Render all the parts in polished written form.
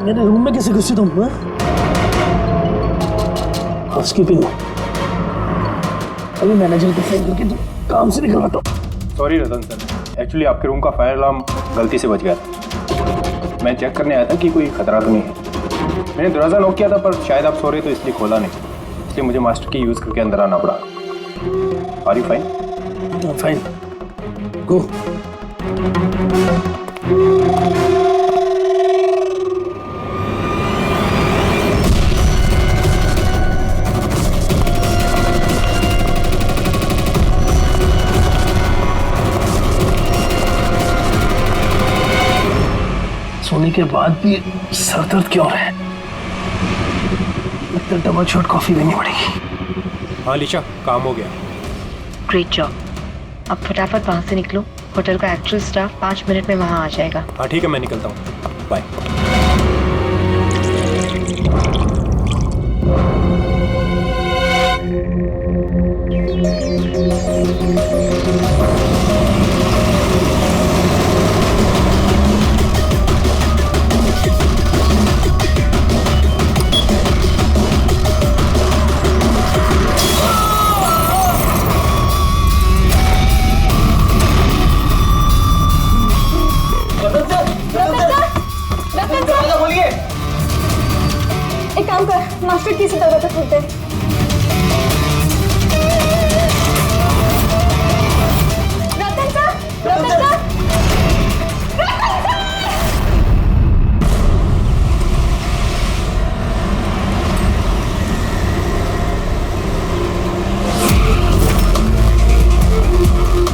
मेरे रूम में कैसे घुसे तुम? हाउसकीपिंग अभी मैनेजर को फोन करके काम से निकलवाता हूँ। सॉरी रतन सर, एक्चुअली आपके रूम का फायर अलार्म गलती से बज गया था। मैं चेक करने आया था कि कोई खतरा तो नहीं है। मैंने दरवाज़ा नॉक किया था पर शायद आप सो रहे तो इसलिए खोला नहीं, इसलिए मुझे मास्टर की यूज़ करके अंदर आना पड़ा। Are you fine? Fine, go. सोने के बाद भी सर दर्द क्यों है? लगता है डबल शॉट कॉफी लेनी पड़ेगी। हाँ लिशा, काम हो गया। Great job. अब फटाफट वहाँ से निकलो, होटल का एक्चुअल स्टाफ 5 मिनट में वहाँ आ जाएगा। हाँ ठीक है, मैं निकलता हूँ, बाय। एक काम कर, मास्टर की से दरवाजा खोलते हैं। रतन सर, रतन सर, रतन सर!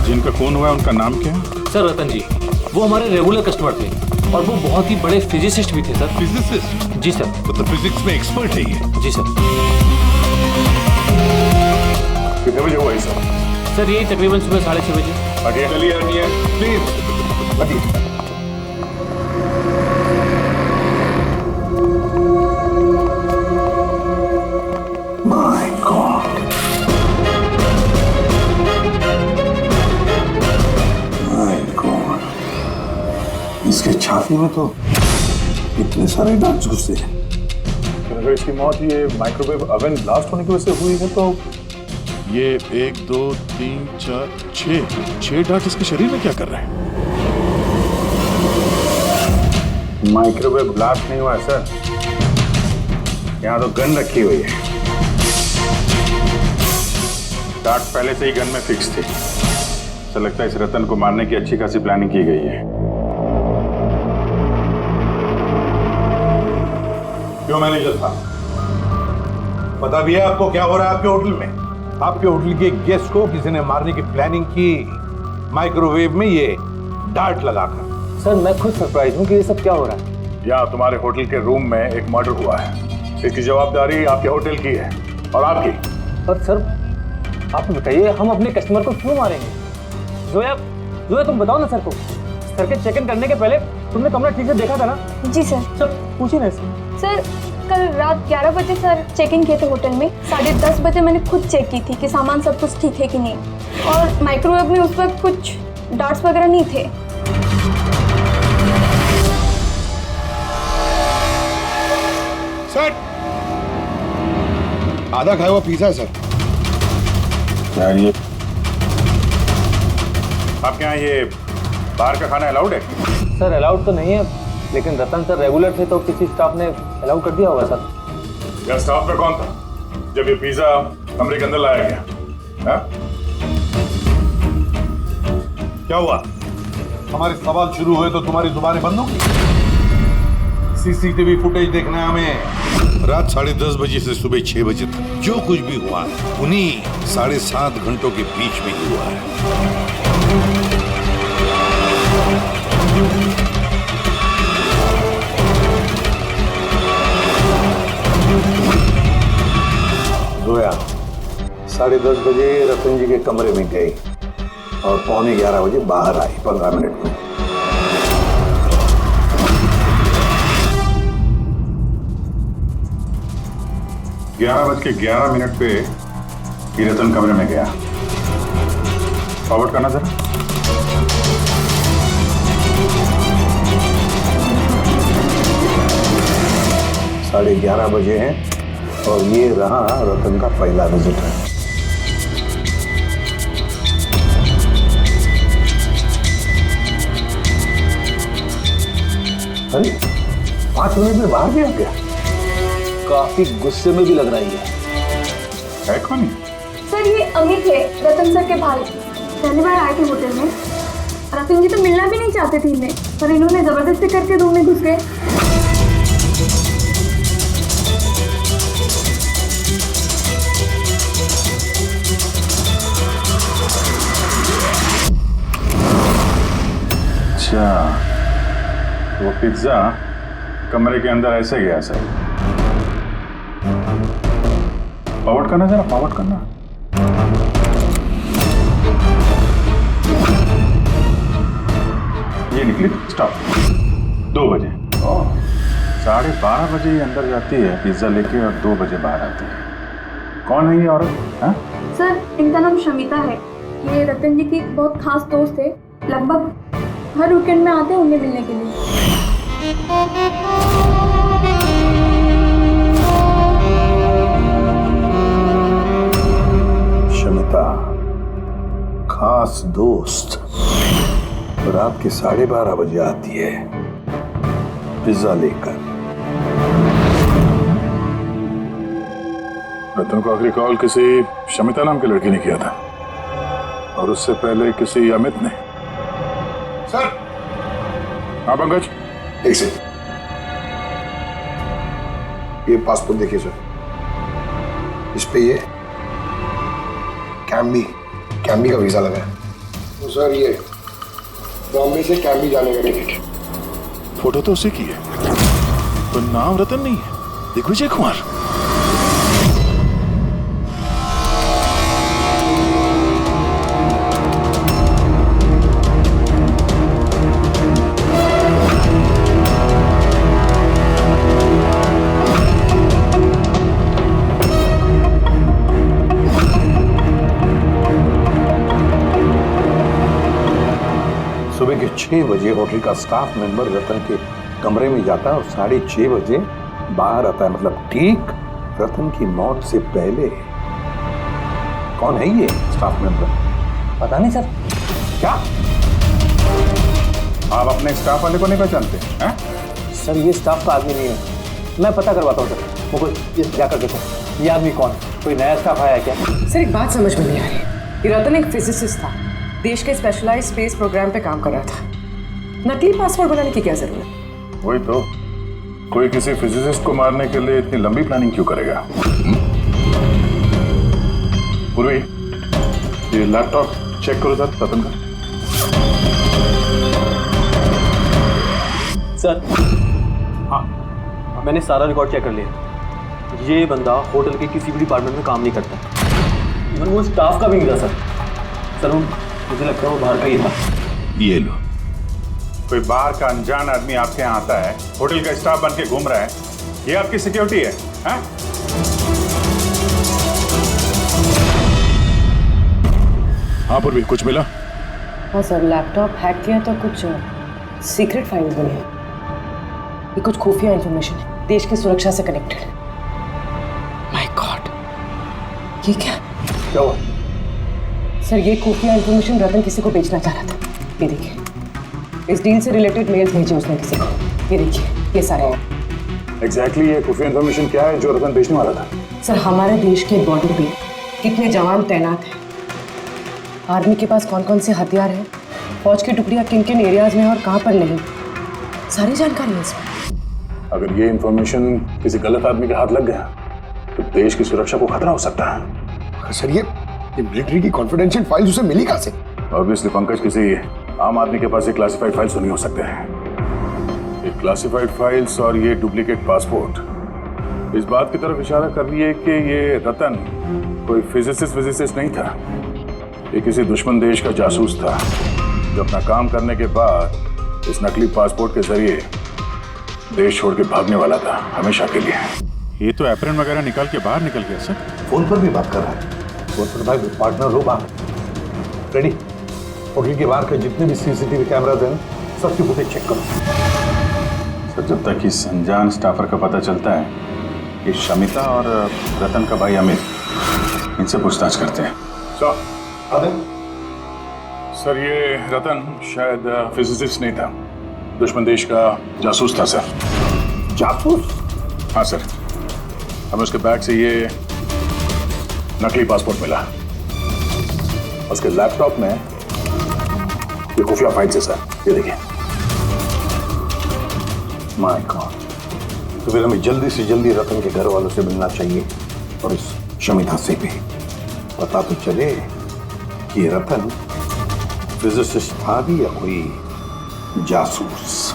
जिनका खून हुआ है उनका नाम क्या है? सर रतन जी, वो हमारे रेगुलर कस्टमर थे और वो बहुत ही बड़े फिजिसिस्ट भी थे सर। फिजिसिस्ट? जी सर। मतलब फिजिक्स में एक्सपर्ट है ये? जी सर। कितने बजे हुआ ये सब? सर यही तकरीबन सुबह 6:30 बजे। हटिए, चलिए हटिए, प्लीज हटिए। माय गॉड, माय गॉड, इसके छाती में तो इतने सारे डार्ट्स घुसे हैं। अगर इसकी मौत ये माइक्रोवेव ओवन ब्लास्ट होने की वजह से हुई है तो ये 1 2 3 4 6 डार्ट इसके शरीर में क्या कर रहे हैं? माइक्रोवेव ब्लास्ट नहीं हुआ है सर, यहाँ तो गन रखी हुई है। डार्ट पहले से ही गन में फिक्स थी। ऐसा लगता है इस रतन को मारने की अच्छी खासी प्लानिंग की गई है। क्यों मैनेजर साहब, पता भी है आपको क्या हो रहा है आपके होटल में? आपके होटल के गेस्ट को किसी ने मारने की प्लानिंग की, माइक्रोवेव में ये डार्ट लगाकर। सर मैं खुद सरप्राइज हूँ कि ये सब क्या हो रहा है। यहाँ तुम्हारे होटल के रूम में एक मर्डर हुआ है, इसकी जवाबदारी आपके होटल की है और आपकी। पर सर आप बताइए, हम अपने कस्टमर को क्यों मारेंगे? जोया, जोया तुम बताओ ना सर को। सर के चेक इन करने के पहले तुमने कमरा ठीक से देखा था ना? जी सर। सर पूछिए ना सर, कल रात 11 बजे सर चेक इन किए थे होटल में। 10:30 बजे मैंने खुद चेक की थी कि सामान सब कुछ ठीक है कि नहीं, और माइक्रोवेव में उस वक्त कुछ डार्ट्स वगैरह नहीं थे। सर, आधा खाया हुआ पिज़्ज़ा है सर। क्या ये आपके यहाँ ये बाहर का खाना अलाउड है? सर अलाउड तो नहीं है, लेकिन रतन सर रेगुलर थे तो किसी स्टाफ ने अलाउ कर दिया होगा सर। यह स्टाफ में कौन था जब ये पिज़्ज़ा कमरे के अंदर लाया गया? हाँ? क्या हुआ? हमारे सवाल शुरू हुए तो तुम्हारी जुबानें बंद हो गई। सीसीटीवी फुटेज देखना है हमें। रात 10:30 बजे से सुबह 6 बजे तक जो कुछ भी हुआ उन्हीं 7.5 घंटों के बीच में हुआ है। जोया 10:30 बजे रतन जी के कमरे में गई और 11:15 बजे बाहर आई, 15 मिनट में। ग्यारह बज के 11 मिनट पे ये रतन कमरे में गया। फॉरवर्ड करना जरा। 11:30 बजे हैं और ये रहा रतन का पहला विजिट है। अरे 5 मिनट में बाहर भी आ गया। काफी गुस्से में भी लग रही है कौन है? सर ये अमित है, रतन सर के भाई। पहली बार आए थे होटल में। रतन जी तो मिलना भी नहीं चाहते थे इन्हें, पर इन्होंने जबरदस्ती करके रूम में घुस गए। अच्छा, वो पिज्जा कमरे के अंदर ऐसे गया सर। फॉरवर्ड करना जरा, फॉरवर्ड करना। ये निकली स्टॉप 2 बजे। 12:30 बजे ये अंदर जाती है पिज्जा लेके और 2 बजे बाहर आती है। कौन है ये औरत? हाँ? सर इनका नाम शमिता है। ये रतन जी की बहुत खास दोस्त है। लगभग हर वीकेंड में आते हैं उन्हें मिलने के लिए। शमिता खास दोस्त रात के 12:30 बजे आती है पिज्जा लेकर। रतन को आखिरी कॉल किसी शमिता नाम की लड़की ने किया था और उससे पहले किसी अमित ने। सर। हाँ पंकज, एक सेकंड, ये पासपोर्ट देखिए सर। इस पे ये कैम्बी का वीजा लगा है। तो सर ये बॉम्बे से कैम्बी जाने का टिकट। फोटो तो उसी की है, तो नाम रतन नहीं है, दिग्विजय कुमार। सुबह के 6 बजे होटल का स्टाफ मेंबर रतन के कमरे में जाता है और 6:30 बजे बाहर आता है, मतलब ठीक रतन की मौत से पहले। कौन है ये स्टाफ मेंबर? पता नहीं सर। क्या आप अपने स्टाफ वाले को नहीं पहचानते हैं? सर ये स्टाफ का आदमी नहीं है, मैं पता करवाता हूँ सर। मुझको ये जाकर देखो ये आदमी कौन है, कोई नया स्टाफ आया है क्या? सर एक बात समझ में नहीं आ रही। ये रतन एक फिजिसिस्ट था, देश के स्पेशलाइज्ड स्पेस प्रोग्राम पे काम कर रहा था। नकली पासपोर्ट बनाने की क्या जरूरत? वही तो, कोई किसी फिजिसिस्ट को मारने के लिए इतनी लंबी प्लानिंग क्यों करेगा? पूर्वी, ये लैपटॉप चेक करो सर रतन का। सर हाँ, मैंने सारा रिकॉर्ड चेक कर लिया। ये बंदा होटल के किसी भी डिपार्टमेंट में काम नहीं करता, इवन वो स्टाफ का भी नहीं था सर। सर मुझे लगता है वो बाहर का ही था। ये लो, कोई बाहर का अनजान आदमी आपके यहाँ आता है, होटल का स्टाफ बन के घूम रहा है, ये आपकी सिक्योरिटी है? हाँ? हाँ पूर्वी, कुछ मिला? हाँ सर, लैपटॉप हैक किया तो कुछ सीक्रेट फाइल्स बनी है। ये कुछ खुफिया इंफॉर्मेशन है, देश की सुरक्षा से कनेक्टेड। माय गॉड, ये क्या हुआ? सर ये खुफिया इंफॉर्मेशन रतन किसी को बेचना चाह रहा था। ये देखिए, इस डील से रिलेटेड मेल्स भेजे उसने किसी को। ये देखिए, ये सारे एग्जैक्टली ये खुफिया इंफॉर्मेशन क्या है जो रतन बेचने वाला था? सर हमारे देश के बॉर्डर पे कितने जवान तैनात हैं, आर्मी के पास कौन कौन से हथियार हैं, फौज की टुकड़ियां किन किन एरियाज में और कहाँ पर नहीं, सारी जानकारी है इसमें। अगर ये इंफॉर्मेशन किसी गलत आदमी के हाथ लग गया तो देश की सुरक्षा को खतरा हो सकता है। सर ये मिलिट्री की कॉन्फिडेंशियल फाइल्स उसे मिली कहाँ से? ऑब्वियसली पंकज, किसी आम आदमी के पास ये क्लासिफाइड फाइल्स नहीं हो सकते हैं। ये क्लासिफाइड फाइल्स और ये डुप्लीकेट पासपोर्ट इस बात की तरफ इशारा कर रही है कि ये रतन कोई फिजिसिस्ट नहीं था, ये किसी दुश्मन देश का जासूस था जो अपना काम करने के बाद इस नकली पासपोर्ट के जरिए देश छोड़ के भागने वाला था हमेशा के लिए। ये तो एप्रन वगैरह निकाल के बाहर निकल गया सर। फोन पर भी बात कर रहा है। फोन पर भाई पार्टनर हो बाहर। रेडी, होटल के बाहर के जितने भी सीसीटीवी कैमराज हैं सबकी फुटेज चेक करो। सर जब तक इस अनजान स्टाफर का पता चलता है ये शमिता और रतन का भाई अमित, इनसे पूछताछ करते हैं। सर ये रतन शायद फिजिसिस्ट नहीं था, दुश्मन देश का जासूस था सर। जासूस? हाँ सर, हमें उसके बैग से ये नकली पासपोर्ट मिला। उसके लैपटॉप में ये खुफिया फाइल से सर, ये देखिए। माय गॉड, तो फिर हमें जल्दी से जल्दी रतन के घर वालों से मिलना चाहिए और इस शमिता से भी पता तो चले कि रतन फिजिसिस्ट था भी या कोई जासूस।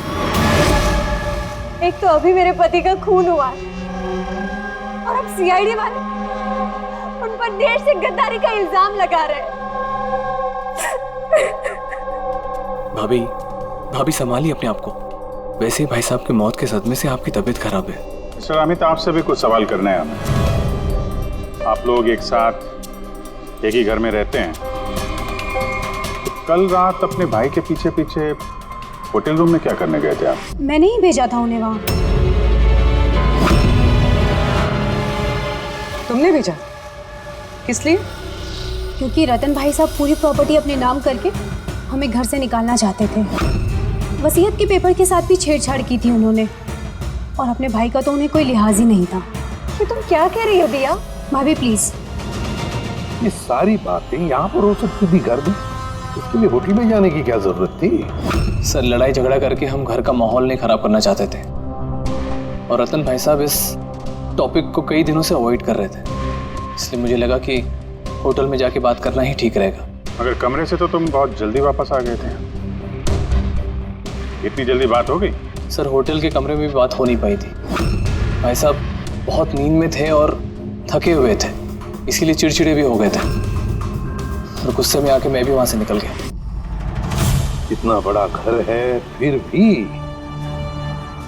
एक तो अभी मेरे पति का खून हुआ है और अब सीआईडी वाले उन पर देश से गद्दारी का इल्जाम लगा रहे हैं। भाभी भाभी संभालिए अपने आप को। वैसे ही भाई साहब की मौत के सदमे से आपकी तबीयत खराब है। मिस्टर अमित, आपसे भी कुछ सवाल करना है हमें। आप लोग एक साथ एक ही घर में रहते हैं, तो कल रात अपने भाई के पीछे पीछे होटल रूम में क्या करने गए थे आप? मैंने ही भेजा था उन्हें वहां। तुमने भेजा? किस लिए? क्योंकि रतन भाई साहब पूरी प्रॉपर्टी अपने नाम करके हमें घर से निकालना चाहते थे। वसीयत के पेपर के साथ भी छेड़छाड़ की थी उन्होंने, और अपने भाई का तो उन्हें कोई लिहाज ही नहीं था। कि तुम क्या कह रही हो दिया? भाभी प्लीज। ये सारी बातें यहाँ पर हो सकती थी घर में, उसके लिए होटल में जाने की क्या जरूरत थी? सर लड़ाई झगड़ा करके हम घर का माहौल नहीं खराब करना चाहते थे, और रतन भाई साहब इस टॉपिक को कई दिनों से अवॉइड कर रहे थे, इसलिए मुझे लगा कि होटल में जाके बात करना ही ठीक रहेगा। मगर कमरे से तो तुम बहुत जल्दी वापस आ गए थे, इतनी जल्दी बात हो गई? सर होटल के कमरे में भी बात हो नहीं पाई थी। भाई साहब बहुत नींद में थे और थके हुए थे, इसीलिए चिड़चिड़े भी हो गए थे, और गुस्से में आके मैं भी वहां से निकल गया। इतना बड़ा घर है फिर भी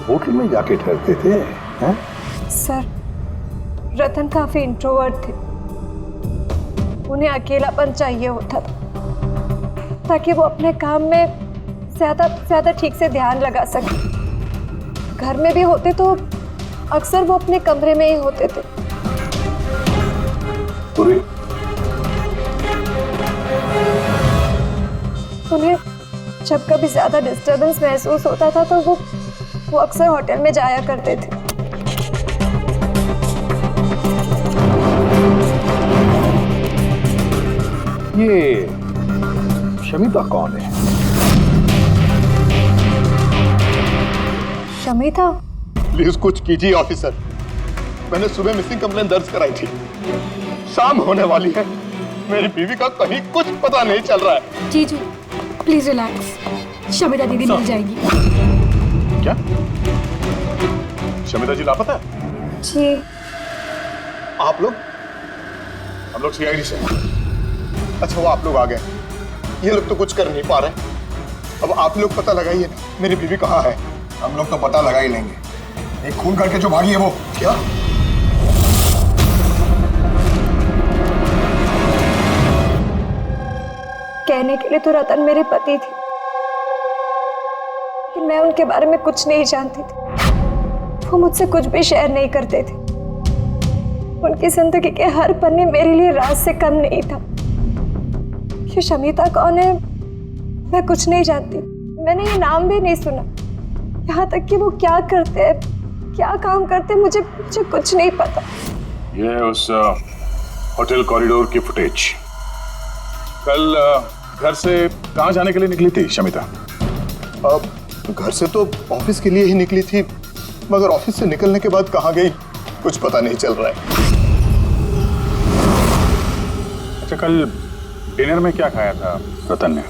होटल में जाके ठहरते थे हैं? सर रतन काफी इंट्रोवर्ट थे, उन्हें अकेलापन चाहिए होता था ताकि वो अपने काम में ज्यादा ठीक से ध्यान लगा सके। घर में भी होते तो अक्सर वो अपने कमरे में ही होते थे। उन्हें जब कभी ज्यादा डिस्टरबेंस महसूस होता था तो वो अक्सर होटल में जाया करते थे। ये शमिता कौन है? शमिता? प्लीज कुछ कीजिए ऑफिसर, मैंने सुबह मिसिंग कंप्लेंट दर्ज कराई थी, शाम होने वाली है, मेरी बीवी का कहीं कुछ पता नहीं चल रहा है। जीजू प्लीज रिलैक्स, शमिता दीदी मिल जाएगी। क्या शमिता जी लापता है? जी। आप लोग? हम लोग सीआईडी से। अच्छा वो आप लोग आ गए, ये लोग तो कुछ कर नहीं पा रहे। अब आप लोग पता लगाइए मेरी बीवी कहाँ है। हम लोग तो पता लगा ही लेंगे, एक खून करके जो भागी है वो। क्या? कहने के लिए तो रतन मेरे पति थे, लेकिन मैं उनके बारे में कुछ नहीं जानती थी। वो मुझसे कुछ भी शेयर नहीं करते थे। उनकी जिंदगी के हर पन्ने मेरे लिए राज से कम नहीं था। ये शमिता कौन है मैं कुछ नहीं जानती, मैंने ये नाम भी नहीं सुना। यहाँ तक कि वो क्या करते हैं, क्या काम करते हैं, मुझे कुछ नहीं पता। ये उस होटल कॉरिडोर की फुटेज। कल घर से कहाँ जाने के लिए निकली थी शमिता? अब घर से तो ऑफिस के लिए ही निकली थी, मगर ऑफिस से निकलने के बाद कहाँ गई कुछ पता नहीं चल रहा है। अच्छा कल डिनर में क्या खाया था रतन ने?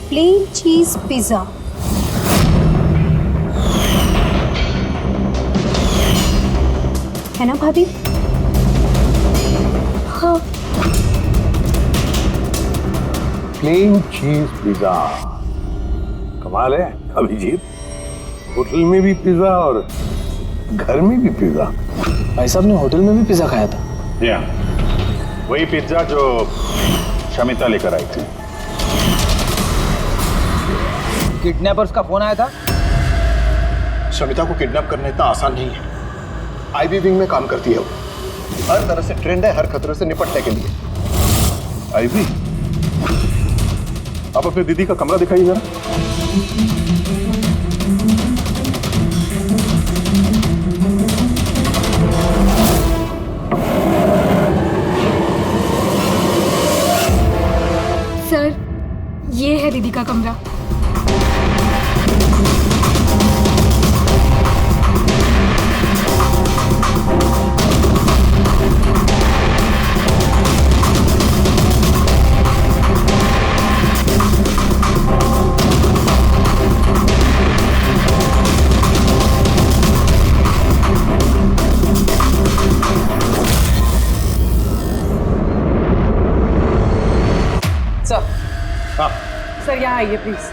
प्लेन चीज पिज्जा। है ना भाभी? हाँ। प्लेन चीज पिज्जा, कमाल है अभिजीत, होटल में भी पिज्जा और घर में भी पिज्जा। भाई साहब ने होटल में भी पिज्जा खाया था? वही पिज्जा जो शमिता लेकर आई थी। किडनैपर्स का फोन आया था? शमिता को किडनैप करना इतना आसान नहीं है। आईबी विंग में काम करती है वो, हर तरह से ट्रेंड है हर खतरे से निपटने के लिए। आईवी, आप अपने दीदी का कमरा दिखाइए जरा। सर, ये है दीदी का कमरा। सर यहाँ आइए प्लीज।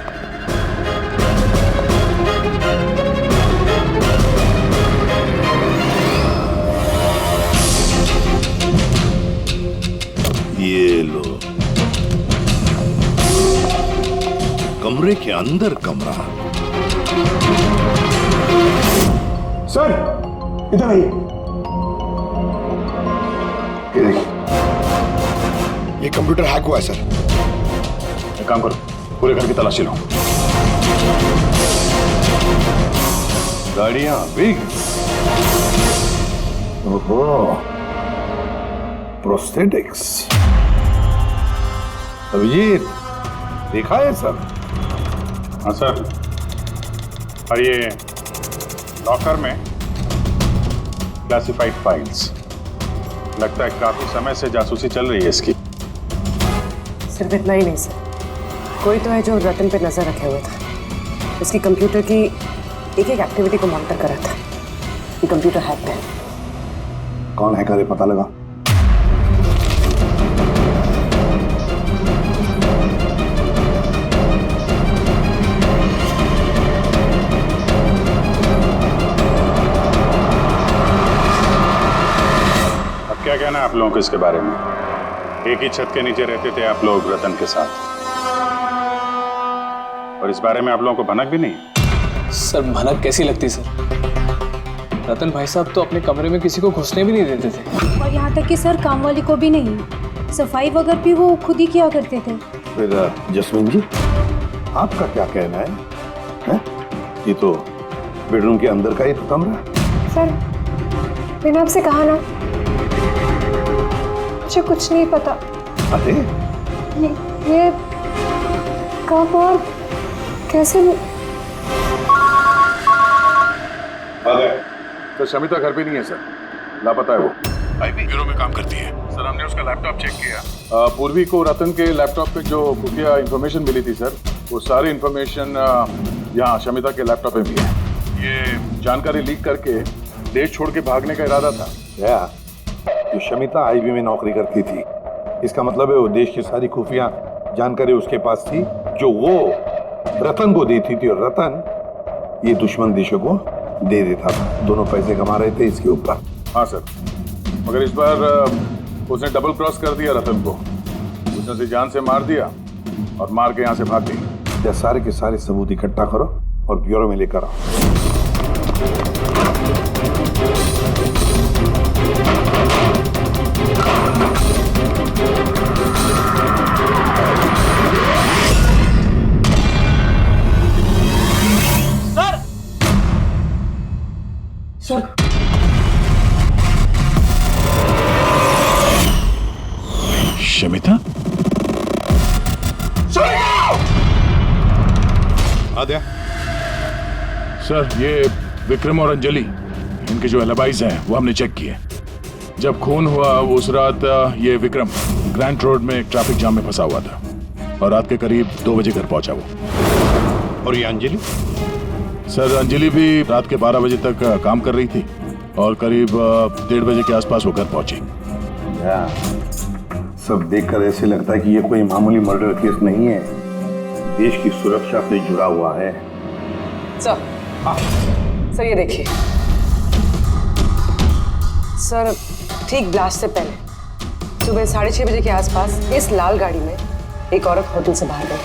ये लो, कमरे के अंदर कमरा। सर इधर आइए। ये देखिए, ये कंप्यूटर हैक हुआ है सर। एक काम करो, पूरे घर की तलाशी लो। गाड़ियां बिग, ओहो, प्रोस्थेटिक्स। अभिजीत देखा है सर? हाँ सर, और ये लॉकर में क्लासिफाइड फाइल्स। लगता है काफी समय से जासूसी चल रही है इसकी। सिर्फ इतना ही नहीं सर, कोई तो है जो रतन पे नजर रखे हुए था। उसकी कंप्यूटर की एक एक एक्टिविटी को मॉनिटर कर रहा था। ये कंप्यूटर हैक है। कौन हैकर है पता लगा? अब क्या कहना है आप लोगों को इसके बारे में? एक ही छत के नीचे रहते थे आप लोग रतन के साथ, और इस बारे में आप लोगों को भनक भी नहीं? सर भनक कैसी लगती सर? रतन भाई साहब तो अपने कमरे में किसी को घुसने भी नहीं देते थे। और यहाँ तक कि सर काम वाली को भी नहीं, सफाई वगैरह भी वो खुद ही किया करते थे। फिर जसमीन जी, आपका क्या कहना है? ये तो बेडरूम के अंदर का ही तो कमरा है। सर मैंने आपसे कहा ना, मुझे कुछ नहीं पता। अरे ये कब और कैसे? तो शमिता घर पे नहीं है सर, लापता है वो। आईबी ब्यूरो में काम करती है सर, हमने उसका लैपटॉप चेक किया। पूर्वी को रतन के लैपटॉप पे जो खुफिया इंफॉर्मेशन मिली थी सर, वो सारी इंफॉर्मेशन यहाँ शमिता के लैपटॉप पे भी है। ये जानकारी लीक करके देश छोड़ के भागने का इरादा था। क्या जो शमिता आईबी में नौकरी करती थी, इसका मतलब है वो देश की सारी खुफिया जानकारी उसके पास थी जो वो रतन को देती थी, और रतन ये दुश्मन देशों को दे देता था। दोनों पैसे कमा रहे थे इसके ऊपर। हाँ सर, मगर इस बार उसने डबल क्रॉस कर दिया रतन को। उसने उसे जान से मार दिया और मार के यहाँ से भाग गई। सारे के सारे सबूत इकट्ठा करो और ब्यूरो में लेकर आओ। सर शमिता? आद्या, सर ये विक्रम और अंजलि, इनके जो एलिबाइज हैं वो हमने चेक किए। जब खून हुआ उस रात ये विक्रम ग्रैंड रोड में ट्रैफिक जाम में फंसा हुआ था और रात के करीब 2 बजे घर पहुंचा वो। और ये अंजलि? सर अंजलि भी रात के 12 बजे तक काम कर रही थी और करीब 1:30 बजे के आसपास वो घर पहुंची। सब देखकर ऐसे लगता है कि ये कोई मामूली मर्डर केस नहीं है, देश की सुरक्षा से जुड़ा हुआ है। सर ये देखिए सर, ठीक ब्लास्ट से पहले सुबह 6:30 बजे के आसपास इस लाल गाड़ी में एक औरत होटल से बाहर गई।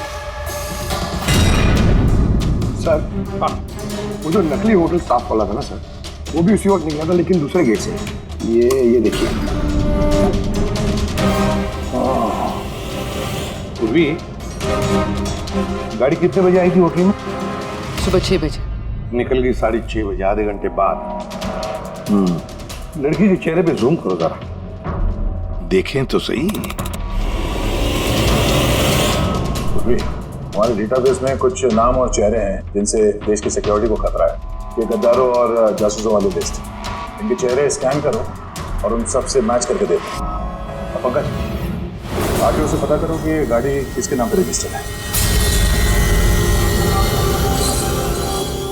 सर वो जो नकली होटल स्टाफ वाला था ना सर, वो भी उसी वक्त निकला था, लेकिन दूसरे गेट से। ये देखिए। पूर्वी, गाड़ी कितने बजे आई थी होटल में? सुबह 6 बजे। निकल गई 6:30 बजे, आधे घंटे बाद। लड़की के चेहरे पे जूम करो जरा, देखें तो सही। हमारे डेटाबेस में कुछ नाम और चेहरे हैं जिनसे देश की सिक्योरिटी को खतरा है। ये गद्दारों और जासूसों वाली लिस्ट। इनके चेहरे स्कैन करो और उन सब से मैच करके देखो। अब पंकज, आगे उसे पता करो कि ये गाड़ी किसके नाम पर रजिस्टर्ड है।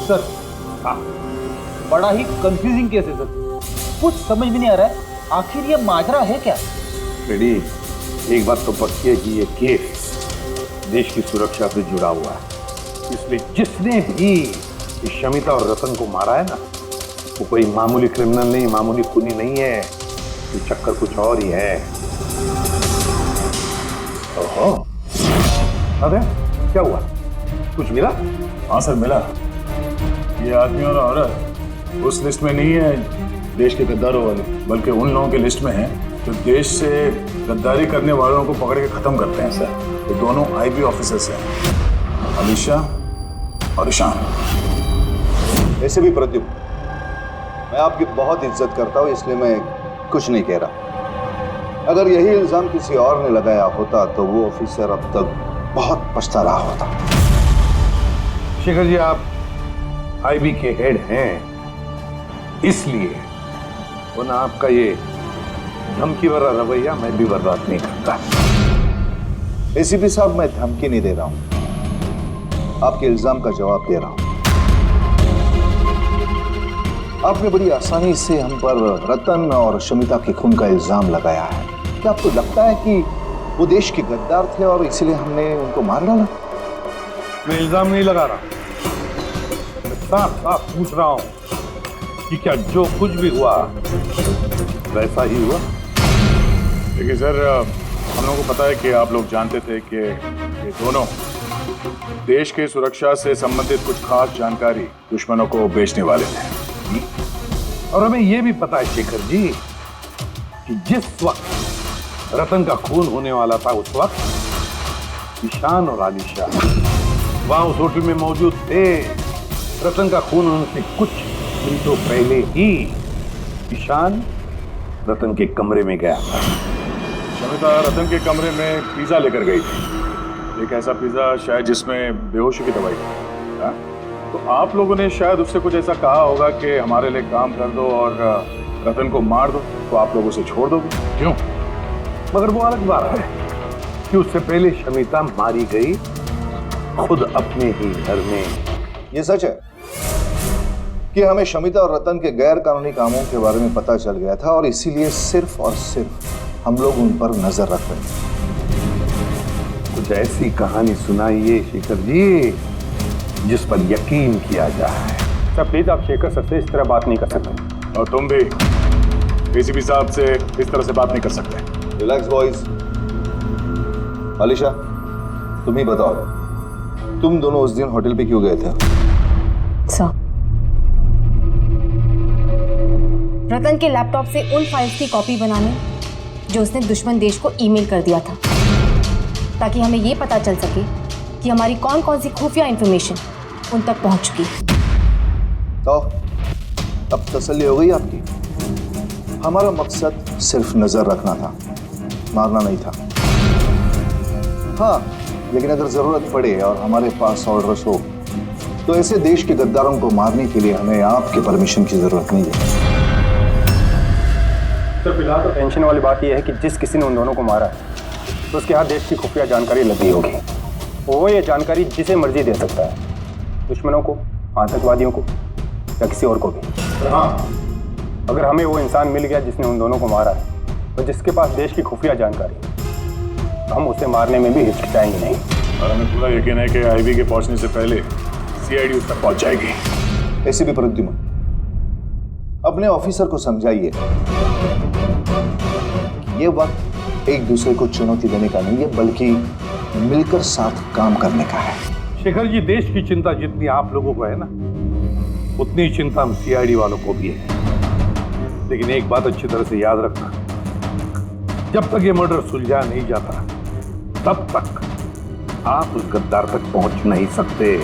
सर, बड़ा ही कंफ्यूजिंग केस है सर, कुछ समझ में नहीं आ रहा है आखिर ये माजरा है क्या। बेटी, एक बात तो पक्की है कि ये केस देश की सुरक्षा से जुड़ा हुआ है। इसलिए जिसने भी इस शमिता और रतन को मारा है ना, वो कोई मामूली क्रिमिनल नहीं, मामूली खूनी नहीं है। ये चक्कर कुछ और ही है। ओहो, अरे क्या हुआ, कुछ मिला? हाँ सर, मिला। ये आदमी और औरत उस लिस्ट में नहीं है देश के गद्दारों वाले, बल्कि उन लोगों की लिस्ट में है जो देश से गद्दारी करने वालों को पकड़ के खत्म करते हैं सर। ये दोनों आईबी ऑफिसर्स हैं, अलीशा और ईशान। ऐसे भी प्रद्युम्न, मैं आपकी बहुत इज्जत करता हूँ, इसलिए मैं कुछ नहीं कह रहा। अगर यही इल्जाम किसी और ने लगाया होता तो वो ऑफिसर अब तक बहुत पछता रहा होता। शेखर जी, आप आईबी के हेड हैं, इसलिए वरना आपका ये धमकी भरा रवैया मैं भी बर्दाश्त नहीं करता। एसीपी साहब, मैं धमकी नहीं दे रहा हूं, आपके इल्जाम का जवाब दे रहा हूं। आपने बड़ी आसानी से हम पर रतन और शमिता के खून का इल्जाम लगाया है। क्या आपको लगता है कि वो देश के गद्दार थे और इसलिए हमने उनको मार डाला? मैं इल्जाम नहीं लगा रहा, मैं साफ साफ पूछ रहा हूं कि क्या जो कुछ भी हुआ वैसा ही हुआ? देखिए सर, हम लोगों को पता है कि आप लोग जानते थे कि ये दोनों देश के सुरक्षा से संबंधित कुछ खास जानकारी दुश्मनों को बेचने वाले थे। और हमें यह भी पता है शेखर जी कि जिस वक्त रतन का खून होने वाला था, उस वक्त ईशान और आलिशा वहां उस होटल में मौजूद थे। रतन का खून होने से कुछ मिनटों पहले ही ईशान रतन के कमरे में गया था। शमिता रतन के कमरे में पिज्जा लेकर गई थी, एक ऐसा पिज्जा शायद जिसमें बेहोशी की दवाई थी। तो आप लोगों ने शायद उससे कुछ ऐसा कहा होगा कि हमारे लिए काम कर दो और रतन को मार दो, तो आप लोग उसे छोड़ दोगे। क्यों? मगर वो अलग बात है कि उससे पहले शमिता मारी गई खुद अपने ही घर में। ये सच है कि हमें शमिता और रतन के गैर कानूनी कामों के बारे में पता चल गया था और इसीलिए सिर्फ और सिर्फ हम लोग उन पर नजर रख रहे थे। कुछ ऐसी कहानी सुनाइए शेखर जी जिस पर यकीन किया जाए। सर प्लीज, आप शेखर सर से इस तरह बात नहीं कर सकते। और तुम भी एसीपी साहब से इस तरह से बात नहीं कर सकते। Relax boys. अलीशा, तुम ही बताओ, तुम दोनों उस दिन होटल पे क्यों गए थे? सर, रतन के लैपटॉप से उन फाइल्स की कॉपी बनाने जो उसने दुश्मन देश को ईमेल कर दिया था, ताकि हमें ये पता चल सके कि हमारी कौन कौन सी खुफिया इंफॉर्मेशन उन तक पहुंच चुकी। तो अब तसल्ली हो गई आपकी? हमारा मकसद सिर्फ नजर रखना था, मारना नहीं था। हाँ, लेकिन अगर जरूरत पड़े और हमारे पास ऑर्डर्स हो तो ऐसे देश के गद्दारों को मारने के लिए हमें आपके परमिशन की जरूरत नहीं है। सर फिलहाल तो टेंशन वाली बात यह है कि जिस किसी ने उन दोनों को मारा है तो उसके हाथ देश की खुफिया जानकारी लगी होगी। वो ये जानकारी जिसे मर्जी दे सकता है, दुश्मनों को, आतंकवादियों को या किसी और को भी। हाँ, अगर हमें वो इंसान मिल गया जिसने उन दोनों को मारा है और जिसके पास देश की खुफिया जानकारी, तो हम उसे मारने में भी हिचकिचाएंगे नहीं। और हमें पूरा यकीन है कि आईबी के पहुंचने से पहले सीआईडी उस तक पहुंच जाएगी। ऐसे भी प्रद्युम्न, अपने ऑफिसर को समझाइए कि ये वक्त एक दूसरे को चुनौती देने का नहीं है, बल्कि मिलकर साथ काम करने का है। शेखर जी, देश की चिंता जितनी आप लोगों को है ना, उतनी ही चिंता हम सीआईडी वालों को भी है। लेकिन एक बात अच्छी तरह से याद रखना, जब तक ये मर्डर सुलझा नहीं जाता तब तक आप उस गद्दार तक पहुंच नहीं सकते।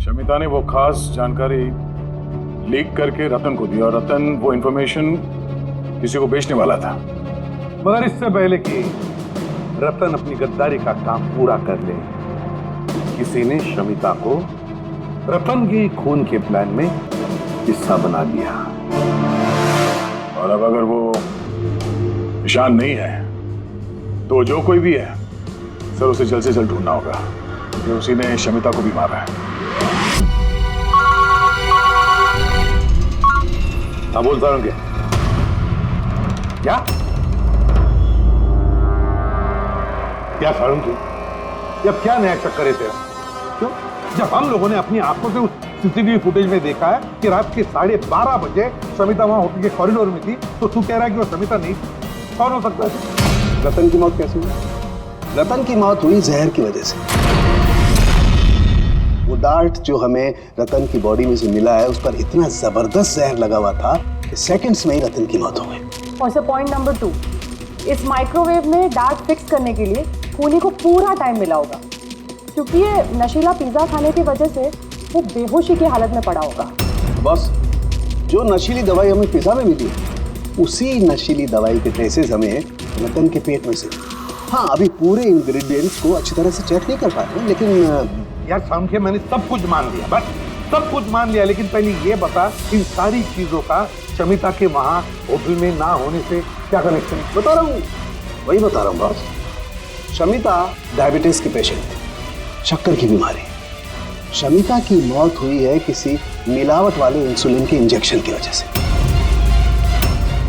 शमिता ने वो खास जानकारी लीक करके रतन को दी और रतन वो इंफॉर्मेशन किसी को बेचने वाला था। मगर इससे पहले कि रतन अपनी गद्दारी का काम पूरा कर ले, किसी ने शमिता को रतन के खून के प्लान में हिस्सा बना लिया। और अब अगर वो ईशान नहीं है तो जो कोई भी है सर, उसे जल्द से जल्द ढूंढना होगा क्योंकि उसी ने शमिता को भी मारा है। हाँ बोलता हूँ क्या क्या सारुण की जब क्या नया शक करे थे? क्यों? जब हम लोगों ने अपनी आंखों से उस सीसीटीवी फुटेज में देखा है कि रात के 12:30 बजे समिता वहां होटल के कॉरिडोर में थी, तो तू कह रहा है कि वो समिता नहीं थी? कौन हो सकता है? रतन की मौत कैसे हुई? रतन की मौत हुई जहर की वजह से। वो डार्ट जो हमें रतन की बॉडी में से मिला है, उस पर इतना जबरदस्त जहर लगा हुआ था कि सेकंड्स में ही रतन की मौत हो गई। और सर पॉइंट नंबर 2, इस माइक्रोवेव में डार्ट फिक्स करने के लिए खूनी को पूरा टाइम मिला होगा, क्योंकि ये नशीला पिज्जा खाने की वजह से वो बेहोशी की हालत में पड़ा होगा। बस जो नशीली दवाई हमें पिज्जा में मिली, उसी नशीली दवाई के ट्रेसेस हमें रतन के पेट में से। हाँ, अभी पूरे इंग्रेडिएंट्स को अच्छी तरह से चेक नहीं कर पाए, लेकिन यार सामने मैंने सब कुछ मान लिया, बस सब कुछ मान लिया, लेकिन पहले ये बता इन सारी चीजों का शमिता के वहां होटल में ना होने से क्या कनेक्शन? बता रहा हूँ, वही बता रहा हूँ बॉस। शमिता डायबिटीज की पेशेंट थी, शक्कर की बीमारी। शमिता की मौत हुई है किसी मिलावट वाले इंसुलिन के इंजेक्शन की वजह से।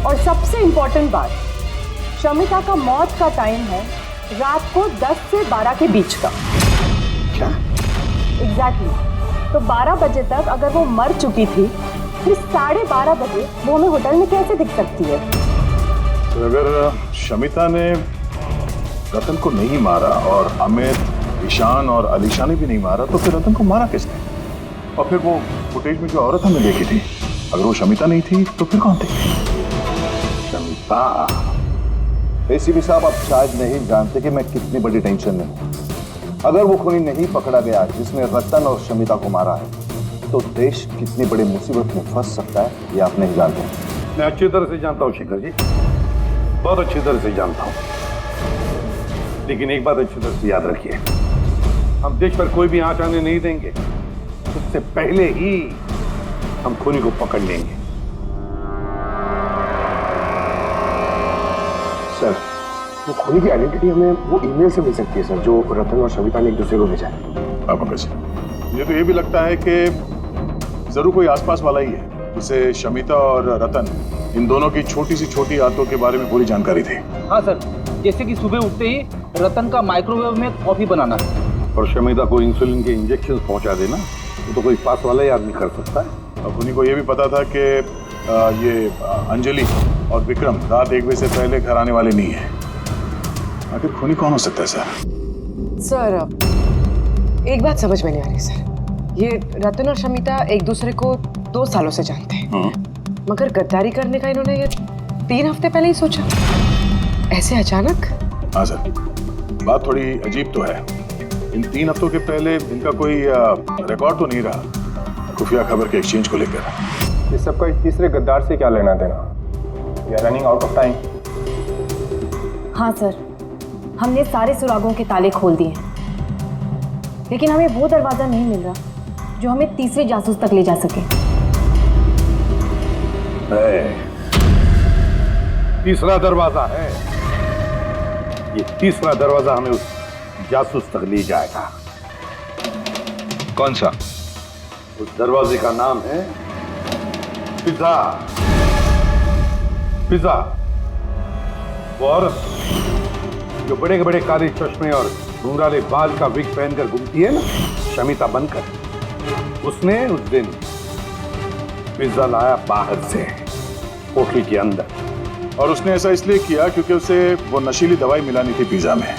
और सबसे इंपॉर्टेंट बात, शमिता का मौत का टाइम है रात को 10 से 12 के बीच का। क्या? एग्जैक्टली। तो 12 बजे तक अगर वो मर चुकी थी, फिर 12:30 बजे वो हमें होटल में कैसे दिख सकती है? तो अगर शमिता ने रतन को नहीं मारा और अमित, ईशान और अलीशा ने भी नहीं मारा, तो फिर रतन को मारा किसने? और फिर वो फुटेज में जो औरत हमने देखी थी, अगर वो शमिता नहीं थी तो फिर कौन थी? शमिता। एसीपी साहब, आप शायद नहीं जानते कि मैं कितनी बड़ी टेंशन में हूँ। अगर वो खूनी नहीं पकड़ा गया जिसने रतन और शमिता को मारा है, तो देश कितनी बड़ी मुसीबत में फंस सकता है, ये आप नहीं जानते। मैं अच्छी तरह से जानता हूँ शेखर जी, बहुत अच्छी तरह से जानता हूँ, लेकिन एक बात अच्छी तरह से याद रखिए, हम देश पर कोई भी आंच आने नहीं देंगे। उससे पहले ही हम खूनी को पकड़ लेंगे। सर, वो खूनी की आइडेंटिटी हमें वो ईमेल से मिल सकती है सर, जो रतन और शमिता ने एक दूसरे को भेजा है। मुझे तो ये भी लगता है कि जरूर कोई आसपास वाला ही है, जिसे शमिता और रतन इन दोनों की छोटी सी छोटी आदतों के बारे में पूरी जानकारी थी। हाँ सर, जैसे कि सुबह उठते ही रतन का माइक्रोवेव में कॉफी बनाना और शमिता को इंसुलिन के इंजेक्शन पहुंचा देना, वो तो कोई पास वाला ही आदमी कर सकता है। अब उन्हीं को ये भी पता था कि ये अंजलि और विक्रम रात 1 बजे से पहले घर आने वाले नहीं है। आखिर खूनी कौन हो सकता है सर? सर, एक बात समझ में नहीं आ रही सर। ये रतन और शमिता एक दूसरे को 2 सालों से जानते हैं, मगर गद्दारी करने का इन्होंने ये 3 हफ्ते पहले ही सोचा, ऐसे अचानक? हाँ सर, बात थोड़ी अजीब तो है। इन 3 हफ्तों के पहले इनका कोई रिकॉर्ड तो नहीं रहा खुफिया खबर के एक्सचेंज को लेकर। इस सबका इस तीसरे गद्दार से क्या लेना देना? We are running out of time. हाँ सर, हमने सारे सुरागों के ताले खोल दिए हैं, लेकिन हमें वो दरवाजा नहीं मिल रहा जो हमें तीसरे जासूस तक ले जा सके। तीसरा दरवाजा है, ये तीसरा दरवाजा हमें उस जासूस तक ले जाएगा। कौन सा? उस दरवाजे का नाम है पिज्जा। पिज्जा, वो औरत जो बड़े बड़े काले चश्मे और घुंघराले बाल का विग पहनकर घूमती है ना, शमिता बनकर, उसने उस दिन पिज्जा लाया बाहर से होटल के अंदर। और उसने ऐसा इसलिए किया क्योंकि उसे वो नशीली दवाई मिलानी थी पिज्जा में।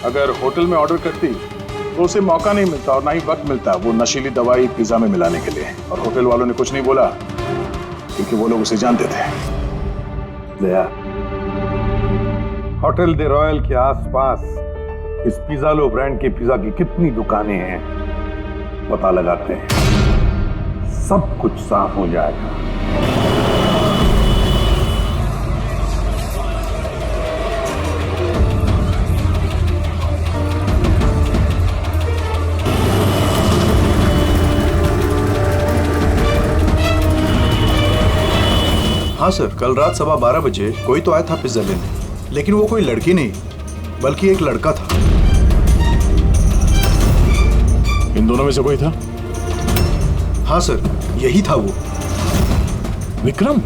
अगर होटल में ऑर्डर करती तो उसे मौका नहीं मिलता और ना ही वक्त मिलता वो नशीली दवाई पिज्जा में मिलाने के लिए। और होटल वालों ने कुछ नहीं बोला क्योंकि वो लोग उसे जानते थे। दया, होटल दे रॉयल के आसपास इस पिज्जा लो ब्रांड के पिज्जा की कितनी दुकानें हैं पता लगाते हैं, सब कुछ साफ हो जाएगा। हाँ सर, कल रात 12:15 बजे कोई तो आया था पिज्जा लेने, लेकिन वो कोई लड़की नहीं बल्कि एक लड़का था। इन दोनों में से कोई था? हाँ सर, यही था वो। विक्रम?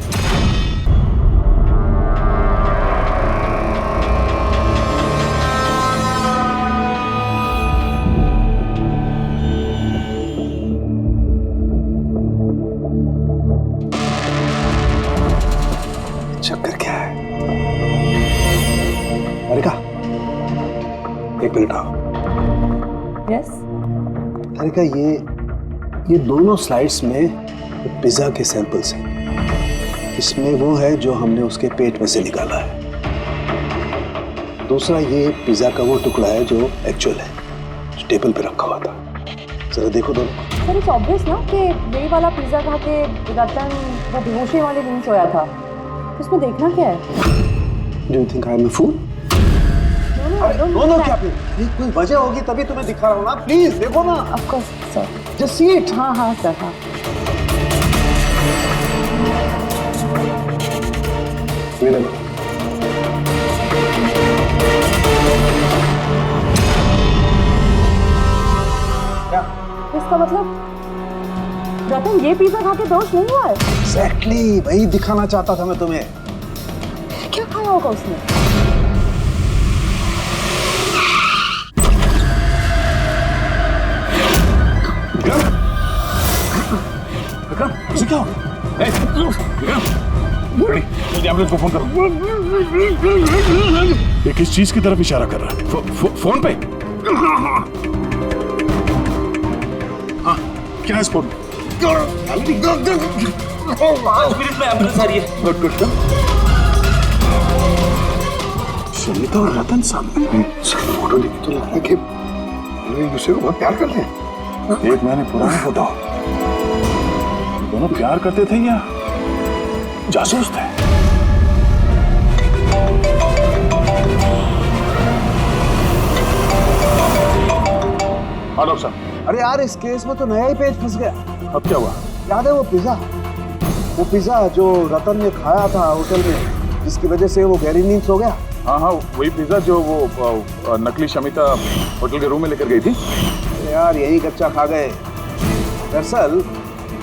चक्कर क्या है? अरिका, एक मिनट आओ। यस? अरिका, ये दोनों स्लाइड्स में पिज्जा के सैंपल्स हैं। इसमें वो है जो हमने उसके पेट में से निकाला है। दूसरा ये पिज्जा का वो टुकड़ा है जो एक्चुअल है, जो टेबल पे रखा हुआ था। जरा देखो दोनों। सर, इट्स ऑब्वियस ना कि यही वाला पिज्जा खा के रतन वो बेहोशी वाले रूम सोया था। उसमें देखना क्या है? Do you think I am a fool? दोनों क्या? कोई वजह होगी तभी तुम्हें दिखा रहा हूँ ना। प्लीज देखो ना। Of course, sir. Just see it. हाँ हाँ सर, हाँ। क्या? इसका मतलब रतन ये पिज्जा खा के दोष नहीं हुआ है? Exactly, वही दिखाना चाहता था मैं तुम्हें। क्या खाया होगा उसने? विक्रम, उसे क्या हो? जल्दी एम्बुलेंस को फोन करो। ये किस चीज की तरफ इशारा कर रहा है? फोन पे? हाँ, क्या है इस फोन? 5 मिनट में एम्बुलेंस आ रही है। गुड। सुनीता और रतन सामने। सर, फोटो देख तो लग रहा है कि एक दूसरे को बहुत प्यार करते हैं। 1 महीने पुराना फोटो। दोनों प्यार करते थे या जासूस थे? हाँ डॉक्टर साहब। अरे यार, इस केस में तो नया ही पेज फंस गया। अब क्या हुआ? याद है वो पिज्जा जो रतन ने खाया था होटल में, जिसकी वजह से वो गहरी नींद सो गया। हाँ, वही पिज्जा जो वो नकली शमिता होटल के रूम में लेकर गई थी। यार, यही कच्चा खा गए। दरअसल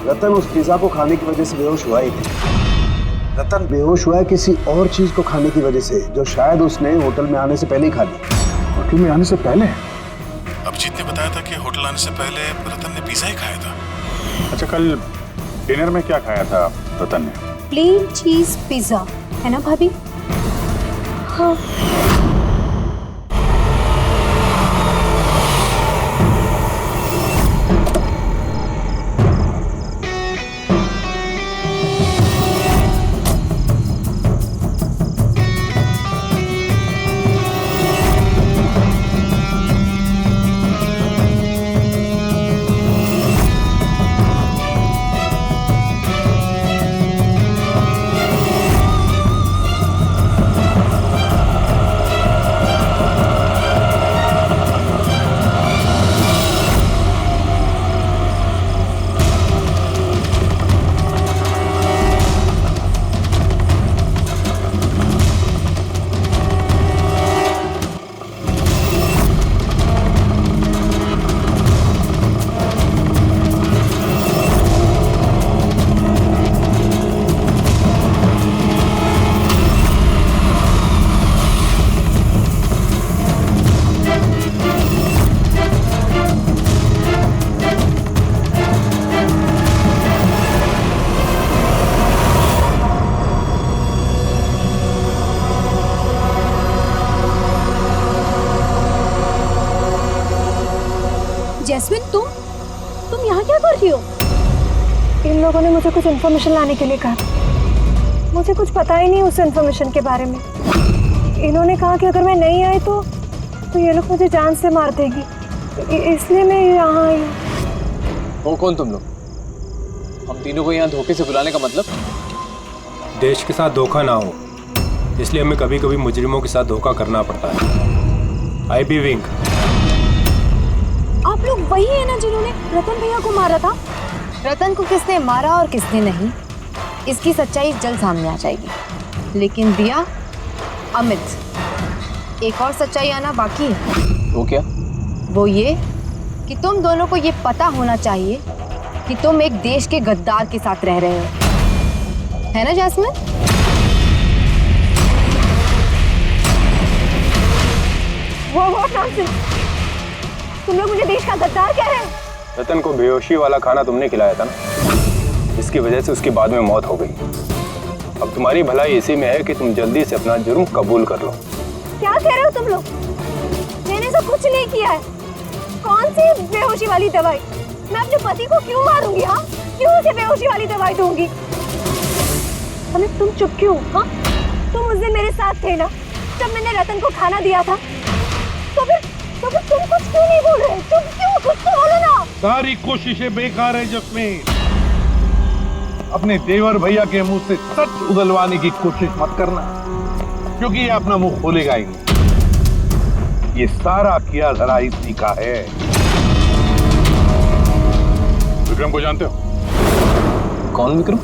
रतन उस पिज्जा को खाने की वजह से बेहोश हुआ ही नहीं। रतन बेहोश हुआ है किसी और चीज को खाने की वजह से, जो शायद उसने होटल में आने से पहले ही खा ली। होटल में आने से पहले? अभिजीत ने बताया था कि होटल आने से पहले रतन ने पिज्जा ही खाया था। अच्छा, कल डिनर में क्या खाया था रतन ने? प्लेन चीज पिज्जा, है ना भाभी? हाँ। इन लोगों ने मुझे कुछ इन्फॉर्मेशन लाने के लिए कहा। मुझे कुछ पता ही नहीं उस इन्फॉर्मेशन के बारे में। इन्होंने कहा कि अगर मैं नहीं आई तो ये लोग मुझे जान से मार देगी, इसलिए मैं यहाँ आई हूँ। हो कौन तुम लोग? हम तीनों को यहाँ धोखे से बुलाने का मतलब? देश के साथ धोखा ना हो, इसलिए हमें कभी कभी मुजरिमों के साथ धोखा करना पड़ता है। आई बी विंग। आप लोग वही है ना जिन्होंने रतन भैया को मारा था? रतन को किसने मारा और किसने नहीं, इसकी सच्चाई जल्द सामने आ जाएगी। लेकिन दिया, अमित, एक और सच्चाई आना बाकी है। वो क्या? वो ये कि तुम दोनों को ये पता होना चाहिए कि तुम एक देश के गद्दार के साथ रह रहे हो, है ना जैस्मिन? वो नॉनसेंस। तुम लोग मुझे देश का गद्दार कह रहे हो? रतन को बेहोशी वाला खाना तुमने खिलाया था ना, जिसकी वजह से उसकी बाद में मौत हो गई। अब तुम्हारी भलाई इसी में है कि तुम जल्दी से अपना जुर्म कबूल कर लो। क्या कह रहे हो तुम लोग? मैंने तो कुछ नहीं किया है। कौन सी बेहोशी वाली दवाई? मैं अपने पति को क्यों मारूंगी? हाँ, क्यों उसे बेहोशी वाली दवाई दूंगी? अमित, तुम चुप क्यों? हाँ, तुम उस दिन मेरे साथ थे ना जब मैंने रतन को खाना दिया था। तो फिर तुम कुछ क्यों नहीं बोल रहे? चुप क्यों? कुछ तो बोलो ना। सारी कोशिशें बेकार है जस्मीन। अपने देवर भैया के मुंह से सच उगलवाने की कोशिश मत करना, क्योंकि ये अपना मुंह खोलेगा ही नहीं। ये सारा किया धरा इसी का है। विक्रम को जानते हो? कौन विक्रम?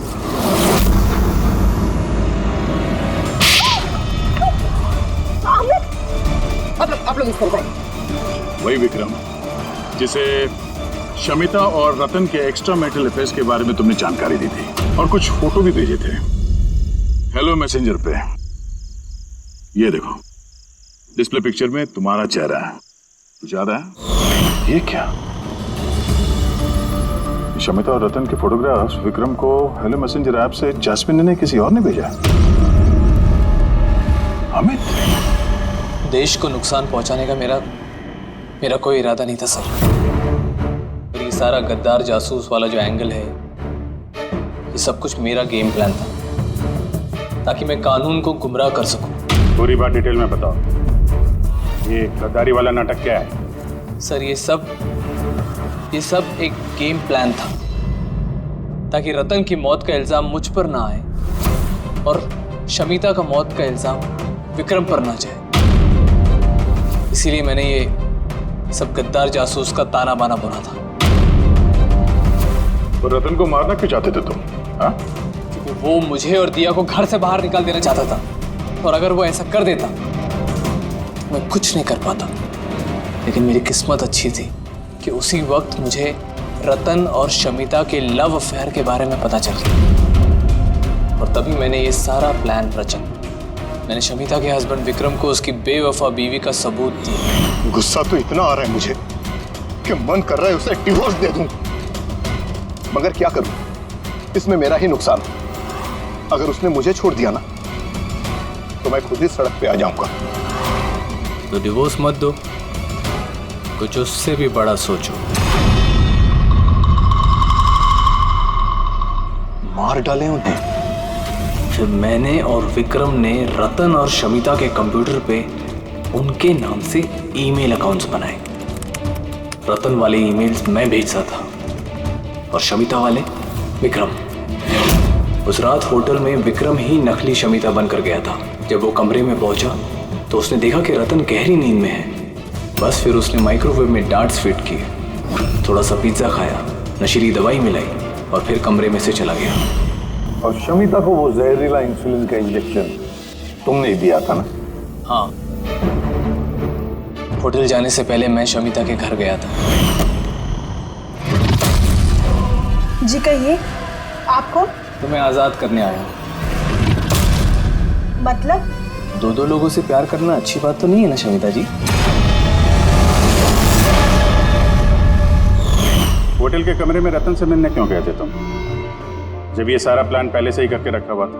आप लोग इस तरफ आइए। वही विक्रम जिसे शमिता और रतन के एक्स्ट्रा मैरिटल अफेयर्स के बारे में तुमने जानकारी दी थी और कुछ फोटो भी भेजे थे हेलो मैसेंजर पे। ये देखो, डिस्प्ले पिक्चर में तुम्हारा चेहरा है। कुछ याद है? ये क्या? शमिता और रतन के फोटोग्राफ्स विक्रम को हेलो मैसेंजर ऐप से जैस्मिन ने किसी और ने भेजा। अमित, देश को नुकसान पहुंचाने का मेरा कोई इरादा नहीं था सर। और ये सारा गद्दार जासूस वाला जो एंगल है, ये सब कुछ मेरा गेम प्लान था, ताकि मैं कानून को गुमराह कर सकूं। पूरी बात डिटेल में बताओ। ये गद्दारी वाला नाटक क्या है? सर, ये सब एक गेम प्लान था, ताकि रतन की मौत का इल्जाम मुझ पर ना आए और शमिता का मौत का इल्जाम विक्रम पर ना जाए। इसीलिए मैंने ये सब गद्दार जासूस का ताना बाना बुना था। तो रतन को मारना क्यों चाहते थे तुम? हाँ? क्योंकि वो मुझे और दिया को घर से बाहर निकाल देना चाहता था, और अगर वो ऐसा कर देता तो मैं कुछ नहीं कर पाता। लेकिन मेरी किस्मत अच्छी थी कि उसी वक्त मुझे रतन और शमिता के लव अफेयर के बारे में पता चल गया, और तभी मैंने ये सारा प्लान रचा। मैंने शमिता के हस्बैंड विक्रम को उसकी बेवफा बीवी का सबूत दिया। गुस्सा तो इतना आ रहा है मुझे कि मन कर रहा है उसे डिवोर्स दे दूं, मगर क्या करूं? इसमें मेरा ही नुकसान। अगर उसने मुझे छोड़ दिया ना, तो मैं खुद ही सड़क पे आ जाऊंगा। तो डिवोर्स मत दो, कुछ उससे भी बड़ा सोचो। मार डालें उन्हें। जब मैंने और विक्रम ने रतन और शमिता के कंप्यूटर पे उनके नाम से ईमेल अकाउंट्स बनाए। रतन वाले ईमेल्स मैं भेजता था और शमिता वाले विक्रम। उस रात होटल में विक्रम ही नकली शमिता बनकर गया था। जब वो कमरे में पहुंचा तो उसने देखा कि रतन गहरी नींद में है। बस फिर उसने माइक्रोवेव में डार्ट्स फिट किए, थोड़ा सा पिज्जा खाया, नशीली दवाई मिलाई और फिर कमरे में से चला गया। और शमिता को वो जहरीला इंसुलिन का इंजेक्शन तुमने दिया था ना? हाँ, होटल जाने से पहले मैं शमिता के घर गया था। जी कहिए, आप कौन? तो मैं आजाद करने आया हूँ। मतलब? दो लोगों से प्यार करना अच्छी बात तो नहीं है ना शमिता जी? होटल के कमरे में रतन से मिलने क्यों गए थे तुम, जब ये सारा प्लान पहले से ही करके रखा हुआ था?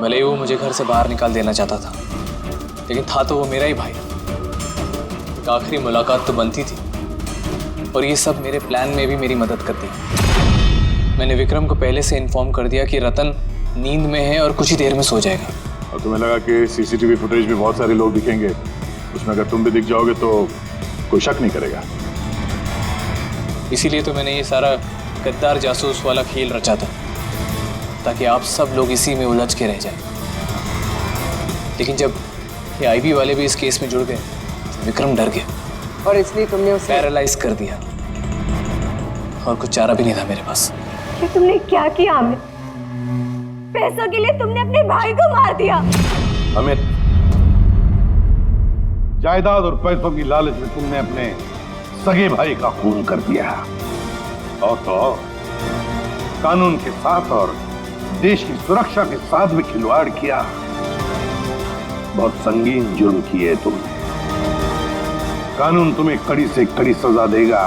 भले ही वो मुझे घर से बाहर निकाल देना चाहता था, लेकिन था तो वो मेरा ही भाई। एक आखिरी मुलाकात तो बनती थी, और ये सब मेरे प्लान में भी मेरी मदद करती। मैंने विक्रम को पहले से इन्फॉर्म कर दिया कि रतन नींद में है और कुछ ही देर में सो जाएगा। और तुम्हें लगा कि सीसीटीवी फुटेज में बहुत सारे लोग दिखेंगे, उसमें अगर तुम भी दिख जाओगे तो कोई शक नहीं करेगा। इसीलिए तो मैंने ये सारा गद्दार जासूस वाला खेल रचा था, ताकि आप सब लोग इसी में उलझ के रह जाएं। लेकिन जब ये आईबी वाले भी इस केस में जुड़ गए तो विक्रम डर गया और इसलिए तुमने उसे पैरालाइज कर दिया, और कुछ चारा भी नहीं था मेरे पास। ये तुमने क्या किया अमित? पैसों के लिए तुमने अपने भाई को मार दिया। अमित, जायदाद और पैसों की लालच में तुमने अपने सगे भाई का खून कर दिया, और तो और कानून के साथ और देश की सुरक्षा के साथ भी खिलवाड़ किया। बहुत संगीन जुर्म किए तुमने। कानून तुम्हें कड़ी से कड़ी सजा देगा।